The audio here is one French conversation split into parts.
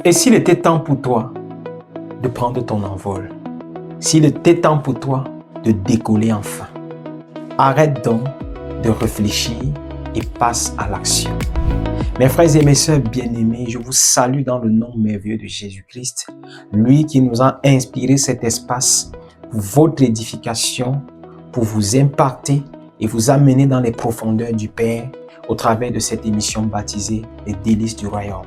Et s'il était temps pour toi de prendre ton envol, s'il était temps pour toi de décoller enfin, arrête donc de réfléchir et passe à l'action. Mes frères et mes sœurs bien-aimés, je vous salue dans le nom merveilleux de Jésus-Christ, lui qui nous a inspiré cet espace pour votre édification, pour vous imparter et vous amener dans les profondeurs du Père au travers de cette émission baptisée Les délices du royaume.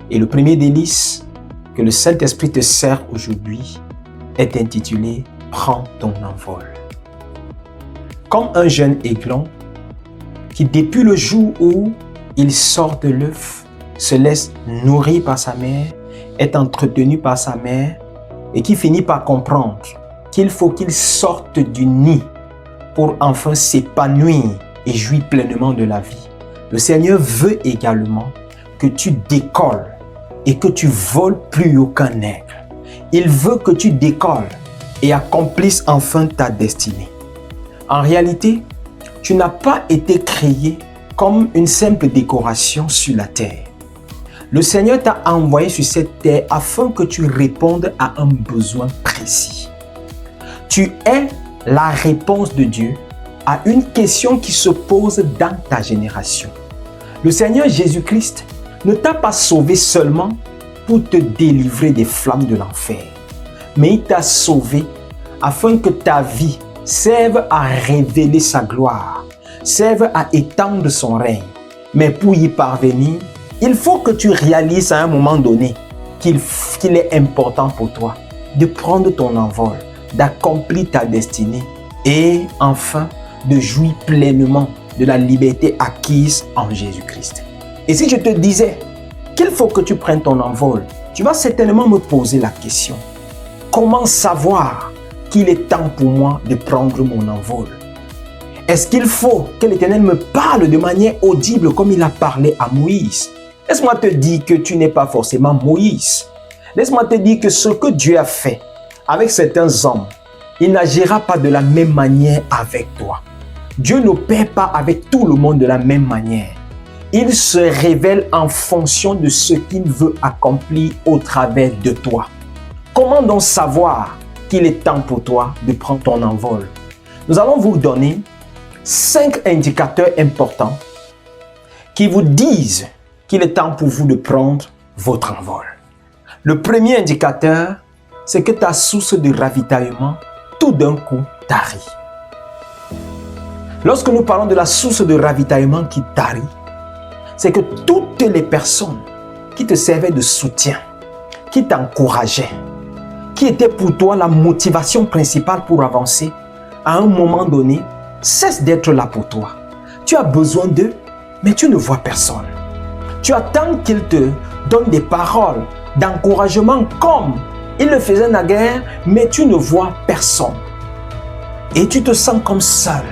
Et le premier délice que le Saint-Esprit te sert aujourd'hui est intitulé « Prends ton envol ». Comme un jeune aiglon qui, depuis le jour où il sort de l'œuf, se laisse nourrir par sa mère, est entretenu par sa mère et qui finit par comprendre qu'il faut qu'il sorte du nid pour enfin s'épanouir et jouir pleinement de la vie. Le Seigneur veut également que tu décolles et que tu voles plus haut qu'un aigle. Il veut que tu décolles et accomplisses enfin ta destinée. En réalité, tu n'as pas été créé comme une simple décoration sur la terre. Le Seigneur t'a envoyé sur cette terre afin que tu répondes à un besoin précis. Tu es la réponse de Dieu à une question qui se pose dans ta génération. Le Seigneur Jésus-Christ ne t'a pas sauvé seulement pour te délivrer des flammes de l'enfer, mais il t'a sauvé afin que ta vie serve à révéler sa gloire, serve à étendre son règne. Mais pour y parvenir, il faut que tu réalises à un moment donné qu'il est important pour toi de prendre ton envol, d'accomplir ta destinée et enfin de jouir pleinement de la liberté acquise en Jésus-Christ. Et si je te disais qu'il faut que tu prennes ton envol, tu vas certainement me poser la question: comment savoir qu'il est temps pour moi de prendre mon envol? Est-ce qu'il faut que l'Éternel me parle de manière audible comme il a parlé à Moïse? Laisse-moi te dire que tu n'es pas forcément Moïse. Laisse-moi te dire que ce que Dieu a fait avec certains hommes, il n'agira pas de la même manière avec toi. Dieu n'opère pas avec tout le monde de la même manière. Il se révèle en fonction de ce qu'il veut accomplir au travers de toi. Comment donc savoir qu'il est temps pour toi de prendre ton envol? Nous allons vous donner 5 indicateurs importants qui vous disent qu'il est temps pour vous de prendre votre envol. Le premier indicateur, c'est que ta source de ravitaillement, tout d'un coup, tarit. Lorsque nous parlons de la source de ravitaillement qui tarit, c'est que toutes les personnes qui te servaient de soutien, qui t'encourageaient, qui étaient pour toi la motivation principale pour avancer, à un moment donné, cessent d'être là pour toi. Tu as besoin d'eux, mais tu ne vois personne. Tu attends qu'ils te donnent des paroles d'encouragement comme ils le faisaient naguère, mais tu ne vois personne. Et tu te sens comme seul.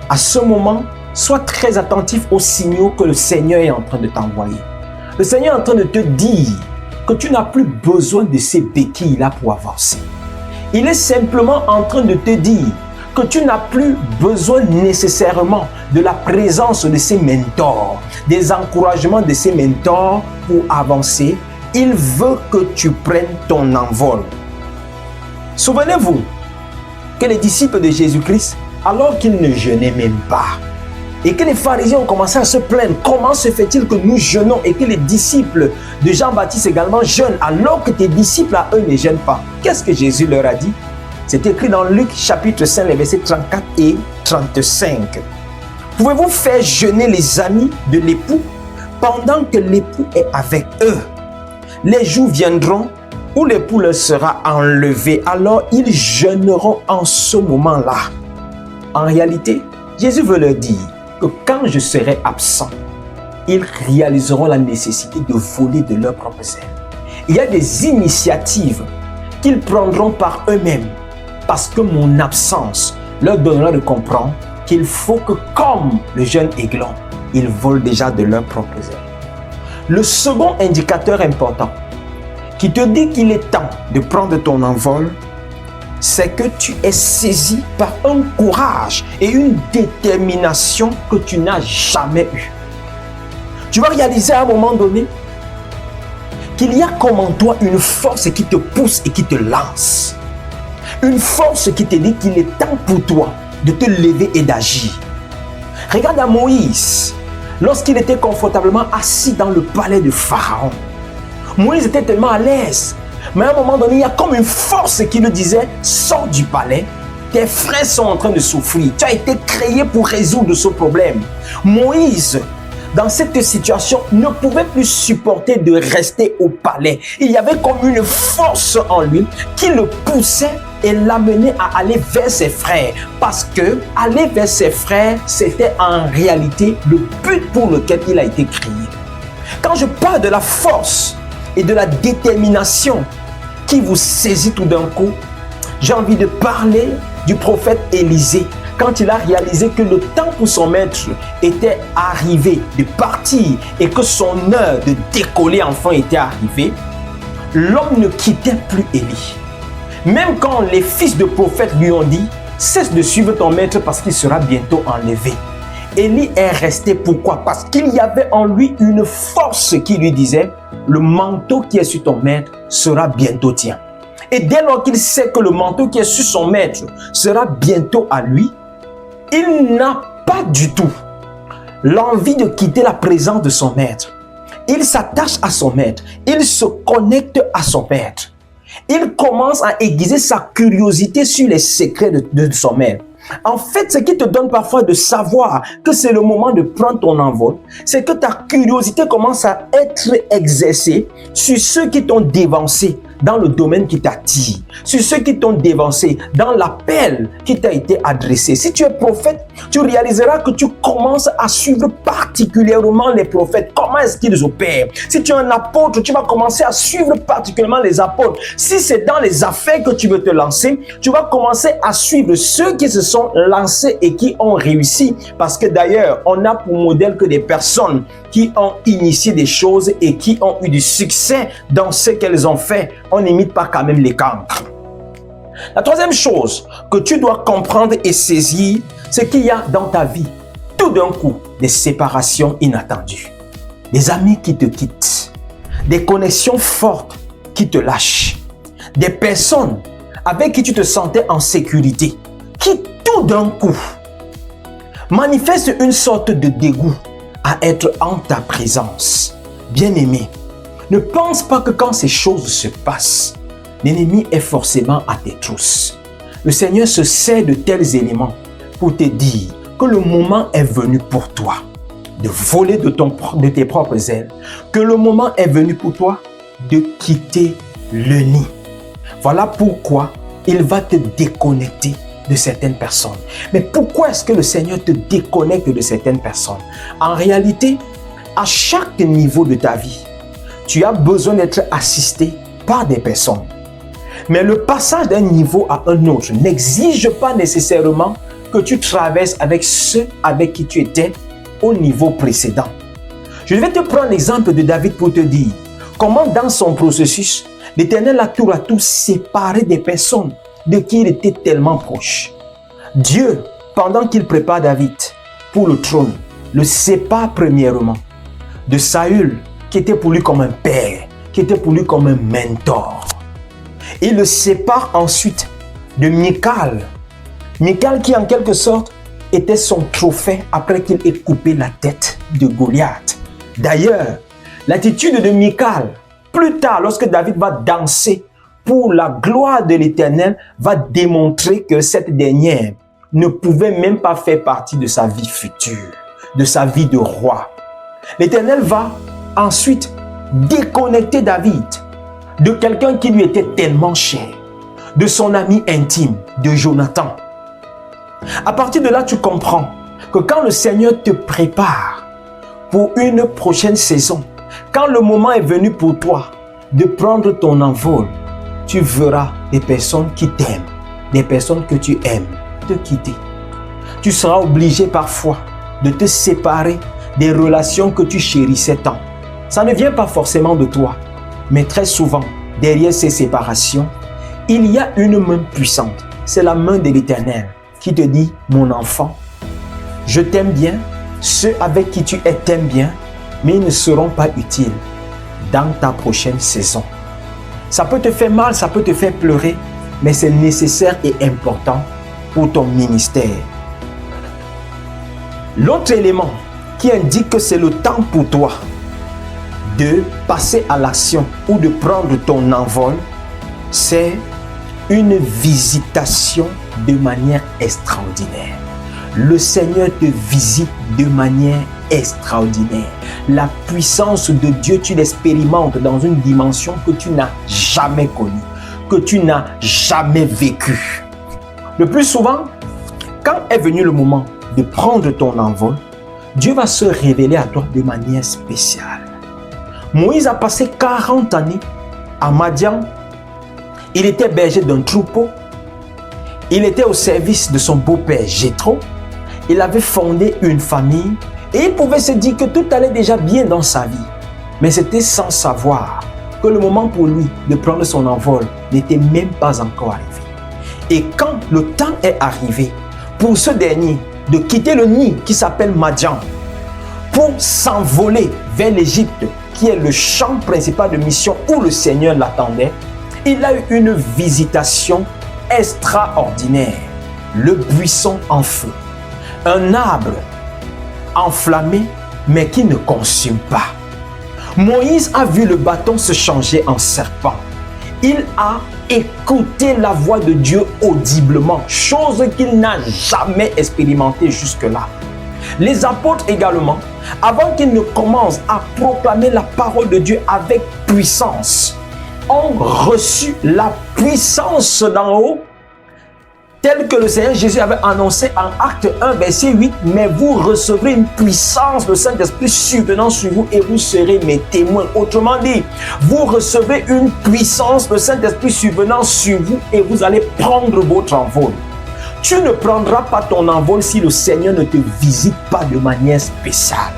À ce moment, sois très attentif aux signaux que le Seigneur est en train de t'envoyer. Le Seigneur est en train de te dire que tu n'as plus besoin de ces béquilles-là pour avancer. Il est simplement en train de te dire que tu n'as plus besoin nécessairement de la présence de ces mentors, des encouragements de ces mentors pour avancer. Il veut que tu prennes ton envol. Souvenez-vous que les disciples de Jésus-Christ, alors qu'ils ne jeûnaient même pas, et que les pharisiens ont commencé à se plaindre, comment se fait-il que nous jeûnons et que les disciples de Jean-Baptiste également jeûnent alors que tes disciples à eux ne jeûnent pas? Qu'est-ce que Jésus leur a dit? C'est écrit dans Luc chapitre 5, les versets 34 et 35. Pouvez-vous faire jeûner les amis de l'époux pendant que l'époux est avec eux? Les jours viendront où l'époux leur sera enlevé, alors ils jeûneront en ce moment-là. En réalité, Jésus veut leur dire que quand je serai absent, ils réaliseront la nécessité de voler de leur propre ailes. Il y a des initiatives qu'ils prendront par eux-mêmes parce que mon absence leur donnera de comprendre qu'il faut que, comme le jeune aiglon, ils volent déjà de leurs propres ailes. Le second indicateur important qui te dit qu'il est temps de prendre ton envol, c'est que tu es saisi par un courage et une détermination que tu n'as jamais eu. Tu vas réaliser à un moment donné qu'il y a comme en toi une force qui te pousse et qui te lance. Une force qui te dit qu'il est temps pour toi de te lever et d'agir. Regarde à Moïse, lorsqu'il était confortablement assis dans le palais de Pharaon. Moïse était tellement à l'aise, mais à un moment donné, il y a comme une force qui lui disait « Sors du palais, tes frères sont en train de souffrir. Tu as été créé pour résoudre ce problème. » Moïse, dans cette situation, ne pouvait plus supporter de rester au palais. Il y avait comme une force en lui qui le poussait et l'amenait à aller vers ses frères. Parce que aller vers ses frères, c'était en réalité le but pour lequel il a été créé. Quand je parle de la force et de la détermination qui vous saisit tout d'un coup, j'ai envie de parler du prophète Élisée. Quand il a réalisé que le temps pour son maître était arrivé de partir et que son heure de décoller enfin était arrivée, l'homme ne quittait plus Élie. Même quand les fils de prophètes lui ont dit « Cesse de suivre ton maître parce qu'il sera bientôt enlevé », Élie est resté. Pourquoi? Parce qu'il y avait en lui une force qui lui disait « Le manteau qui est sur ton maître sera bientôt tien ». Et dès lors qu'il sait que le manteau qui est sur son maître sera bientôt à lui, il n'a pas du tout l'envie de quitter la présence de son maître. Il s'attache à son maître. Il se connecte à son maître. Il commence à aiguiser sa curiosité sur les secrets de son maître. En fait, ce qui te donne parfois de savoir que c'est le moment de prendre ton envol, c'est que ta curiosité commence à être exercée sur ceux qui t'ont dévancé dans le domaine qui t'attire, sur ceux qui t'ont dévancé dans l'appel qui t'a été adressé. Si tu es prophète, tu réaliseras que tu commences à suivre particulièrement les prophètes. Comment est-ce qu'ils opèrent? Si tu es un apôtre, tu vas commencer à suivre particulièrement les apôtres. Si c'est dans les affaires que tu veux te lancer, tu vas commencer à suivre ceux qui se sont lancés et qui ont réussi. Parce que d'ailleurs, on a pour modèle que des personnes qui ont initié des choses et qui ont eu du succès dans ce qu'elles ont fait. On n'imite pas quand même les cancres. La troisième chose que tu dois comprendre et saisir, c'est qu'il y a dans ta vie, tout d'un coup, des séparations inattendues. Des amis qui te quittent, des connexions fortes qui te lâchent, des personnes avec qui tu te sentais en sécurité, qui tout d'un coup manifestent une sorte de dégoût à être en ta présence. Bien-aimé, ne pense pas que quand ces choses se passent, l'ennemi est forcément à tes trousses. Le Seigneur se sert de tels éléments pour te dire que le moment est venu pour toi de voler de tes propres ailes, que le moment est venu pour toi de quitter le nid. Voilà pourquoi il va te déconnecter de certaines personnes. Mais pourquoi est-ce que le Seigneur te déconnecte de certaines personnes? En réalité, à chaque niveau de ta vie, tu as besoin d'être assisté par des personnes. Mais le passage d'un niveau à un autre n'exige pas nécessairement que tu traverses avec ceux avec qui tu étais au niveau précédent. Je vais te prendre l'exemple de David pour te dire comment dans son processus, l'Éternel a tour à tour séparé des personnes de qui il était tellement proche. Dieu, pendant qu'il prépare David pour le trône, le sépare premièrement de Saül, qui était pour lui comme un père, qui était pour lui comme un mentor. Il le sépare ensuite de Michal. Michal qui en quelque sorte était son trophée après qu'il ait coupé la tête de Goliath. D'ailleurs, l'attitude de Michal, plus tard lorsque David va danser pour la gloire de l'Éternel, va démontrer que cette dernière ne pouvait même pas faire partie de sa vie future, de sa vie de roi. L'Éternel va ensuite déconnecter David de quelqu'un qui lui était tellement cher, de son ami intime, de Jonathan. À partir de là, tu comprends que quand le Seigneur te prépare pour une prochaine saison, quand le moment est venu pour toi de prendre ton envol, tu verras des personnes qui t'aiment, des personnes que tu aimes, te quitter. Tu seras obligé parfois de te séparer des relations que tu chérissais tant. Ça ne vient pas forcément de toi, mais très souvent, derrière ces séparations, il y a une main puissante. C'est la main de l'Éternel qui te dit, mon enfant, je t'aime bien, ceux avec qui tu es t'aiment bien, mais ils ne seront pas utiles. dans ta prochaine saison. Ça peut te faire mal, ça peut te faire pleurer, mais c'est nécessaire et important pour ton ministère. L'autre élément qui indique que c'est le temps pour toi de passer à l'action ou de prendre ton envol, c'est une visitation de manière extraordinaire. Le Seigneur te visite de manière extraordinaire. La puissance de Dieu, tu l'expérimentes dans une dimension que tu n'as jamais connue, que tu n'as jamais vécue. Le plus souvent, quand est venu le moment de prendre ton envol, Dieu va se révéler à toi de manière spéciale. Moïse a passé 40 années à Madian. Il était berger d'un troupeau. Il était au service de son beau-père Jéthro. Il avait fondé une famille et il pouvait se dire que tout allait déjà bien dans sa vie. Mais c'était sans savoir que le moment pour lui de prendre son envol n'était même pas encore arrivé. Et quand le temps est arrivé pour ce dernier de quitter le nid qui s'appelle Madian pour s'envoler vers l'Égypte, qui est le champ principal de mission où le Seigneur l'attendait, il a eu une visitation extraordinaire. Le buisson en feu, un arbre enflammé mais qui ne consume pas. Moïse a vu le bâton se changer en serpent. Il a écouté la voix de Dieu audiblement, chose qu'il n'a jamais expérimentée jusque-là. Les apôtres également, avant qu'ils ne commencent à proclamer la parole de Dieu avec puissance, ont reçu la puissance d'en haut, telle que le Seigneur Jésus avait annoncé en Acte 1, verset 8, « Mais vous recevrez une puissance, le Saint-Esprit survenant sur vous et vous serez mes témoins. » Autrement dit, vous recevrez une puissance, le Saint-Esprit survenant sur vous et vous allez prendre votre envol. Tu ne prendras pas ton envol si le Seigneur ne te visite pas de manière spéciale.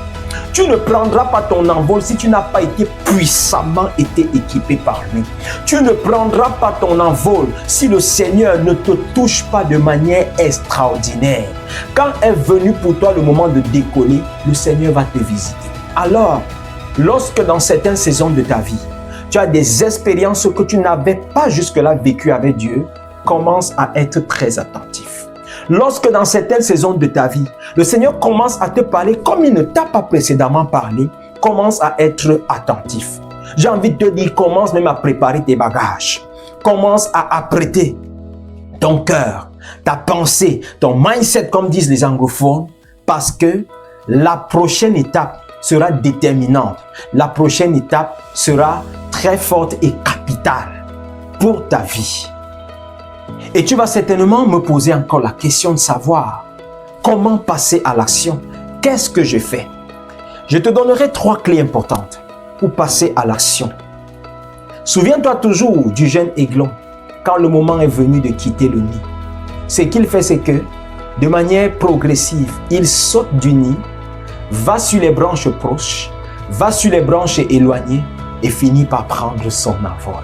Tu ne prendras pas ton envol si tu n'as pas été puissamment équipé par lui. Tu ne prendras pas ton envol si le Seigneur ne te touche pas de manière extraordinaire. Quand est venu pour toi le moment de décoller, le Seigneur va te visiter. Alors, lorsque dans certaines saisons de ta vie, tu as des expériences que tu n'avais pas jusque-là vécues avec Dieu, commence à être très attentif. Lorsque dans certaines saisons de ta vie, le Seigneur commence à te parler comme il ne t'a pas précédemment parlé, commence à être attentif. J'ai envie de te dire, commence même à préparer tes bagages. Commence à apprêter ton cœur, ta pensée, ton mindset, comme disent les anglophones, parce que la prochaine étape sera déterminante. La prochaine étape sera très forte et capitale pour ta vie. Et tu vas certainement me poser encore la question de savoir comment passer à l'action. Qu'est-ce que je fais? Je te donnerai 3 clés importantes pour passer à l'action. Souviens-toi toujours du jeune aiglon quand le moment est venu de quitter le nid. Ce qu'il fait, c'est que de manière progressive, il saute du nid, va sur les branches proches, va sur les branches éloignées et finit par prendre son envol.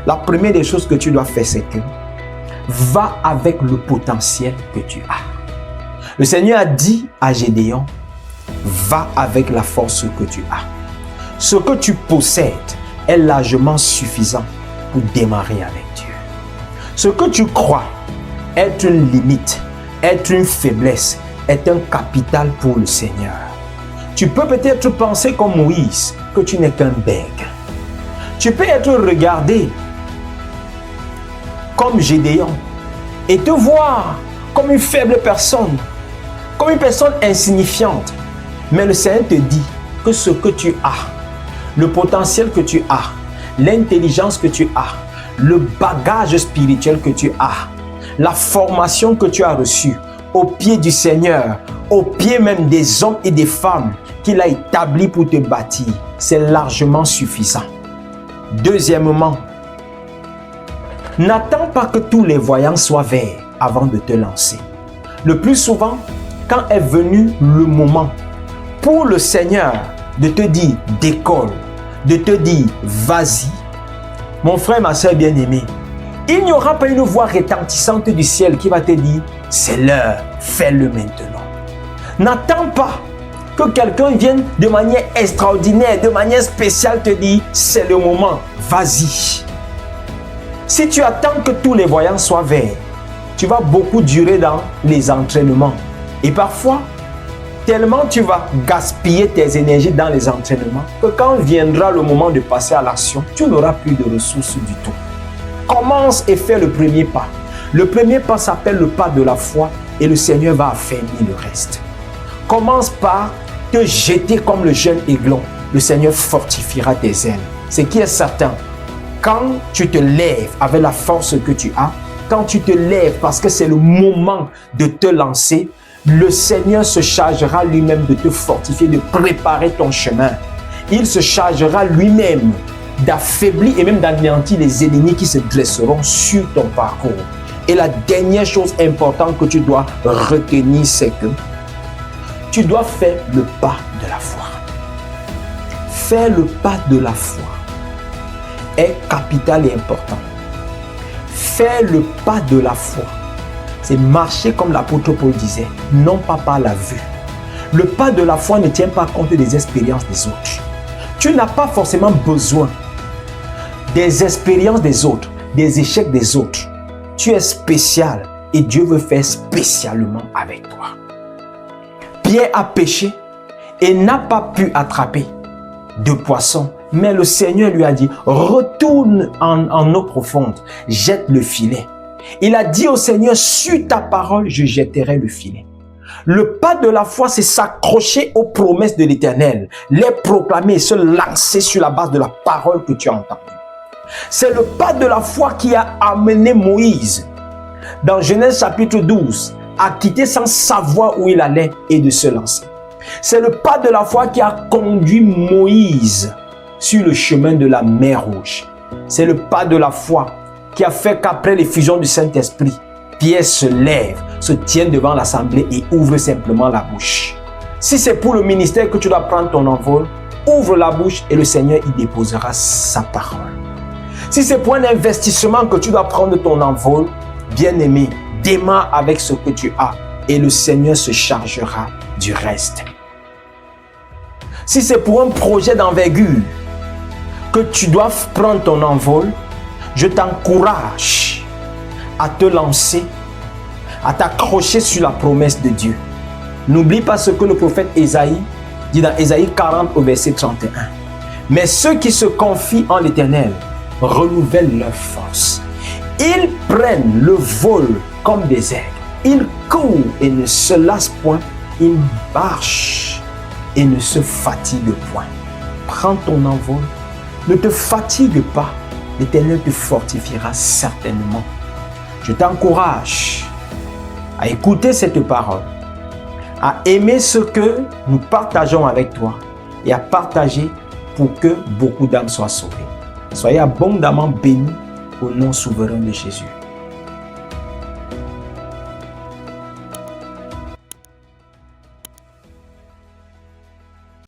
La première des choses que tu dois faire, c'est que va avec le potentiel que tu as. Le Seigneur a dit à Gédéon, va avec la force que tu as. Ce que tu possèdes est largement suffisant pour démarrer avec Dieu. Ce que tu crois être une limite, être une faiblesse, est un capital pour le Seigneur. Tu peux peut-être penser comme Moïse que tu n'es qu'un bègue. Tu peux être regardé comme Gédéon et te voir comme une faible personne, comme une personne insignifiante. Mais le Seigneur te dit que ce que tu as, le potentiel que tu as, l'intelligence que tu as, le bagage spirituel que tu as, la formation que tu as reçue au pied du Seigneur, au pied même des hommes et des femmes qu'il a établis pour te bâtir, c'est largement suffisant. Deuxièmement, n'attends pas que tous les voyants soient verts avant de te lancer. Le plus souvent, quand est venu le moment pour le Seigneur de te dire décolle, de te dire vas-y, mon frère, ma soeur bien-aimée, il n'y aura pas une voix retentissante du ciel qui va te dire c'est l'heure, fais-le maintenant. N'attends pas que quelqu'un vienne de manière extraordinaire, de manière spéciale te dire, c'est le moment, vas-y. Si tu attends que tous les voyants soient verts, tu vas beaucoup durer dans les entraînements. Et parfois, tellement tu vas gaspiller tes énergies dans les entraînements que quand viendra le moment de passer à l'action, tu n'auras plus de ressources du tout. Commence et fais le premier pas. Le premier pas s'appelle le pas de la foi et le Seigneur va affermir le reste. Commence par te jeter comme le jeune aiglon. Le Seigneur fortifiera tes ailes. Ce qui est certain, quand tu te lèves avec la force que tu as, quand tu te lèves parce que c'est le moment de te lancer, le Seigneur se chargera lui-même de te fortifier, de préparer ton chemin. Il se chargera lui-même d'affaiblir et même d'anéantir les ennemis qui se dresseront sur ton parcours. Et la dernière chose importante que tu dois retenir, c'est que tu dois faire le pas de la foi. Faire le pas de la foi est capital et important. Faire le pas de la foi, c'est marcher comme l'apôtre Paul disait, non pas par la vue. Le pas de la foi ne tient pas compte des expériences des autres. Tu n'as pas forcément besoin des expériences des autres, des échecs des autres. Tu es spécial et Dieu veut faire spécialement avec toi. Pierre a pêché et n'a pas pu attraper de poissons. Mais le Seigneur lui a dit, retourne en eau profonde, jette le filet. Il a dit au Seigneur, sur ta parole, je jetterai le filet. Le pas de la foi, c'est s'accrocher aux promesses de l'Éternel, les proclamer et se lancer sur la base de la parole que tu as entendue. C'est le pas de la foi qui a amené Moïse, dans Genèse chapitre 12, à quitter sans savoir où il allait et de se lancer. C'est le pas de la foi qui a conduit Moïse sur le chemin de la mer Rouge. C'est le pas de la foi qui a fait qu'après l'effusion du Saint-Esprit, Pierre se lève, se tient devant l'assemblée et ouvre simplement la bouche. Si c'est pour le ministère que tu dois prendre ton envol, ouvre la bouche et le Seigneur y déposera sa parole. Si c'est pour un investissement que tu dois prendre ton envol, bien-aimé, démarre avec ce que tu as et le Seigneur se chargera du reste. Si c'est pour un projet d'envergure que tu dois prendre ton envol, je t'encourage à te lancer, à t'accrocher sur la promesse de Dieu. N'oublie pas ce que le prophète Ésaïe dit dans Ésaïe 40 au verset 31. Mais ceux qui se confient en l'Éternel renouvellent leur force. Ils prennent le vol comme des aigles. Ils courent et ne se lassent point. Ils marchent et ne se fatiguent point. Prends ton envol. Ne te fatigue pas. L'Éternel te fortifiera certainement. Je t'encourage à écouter cette parole, à aimer ce que nous partageons avec toi et à partager pour que beaucoup d'âmes soient sauvées. Soyez abondamment bénis au nom souverain de Jésus.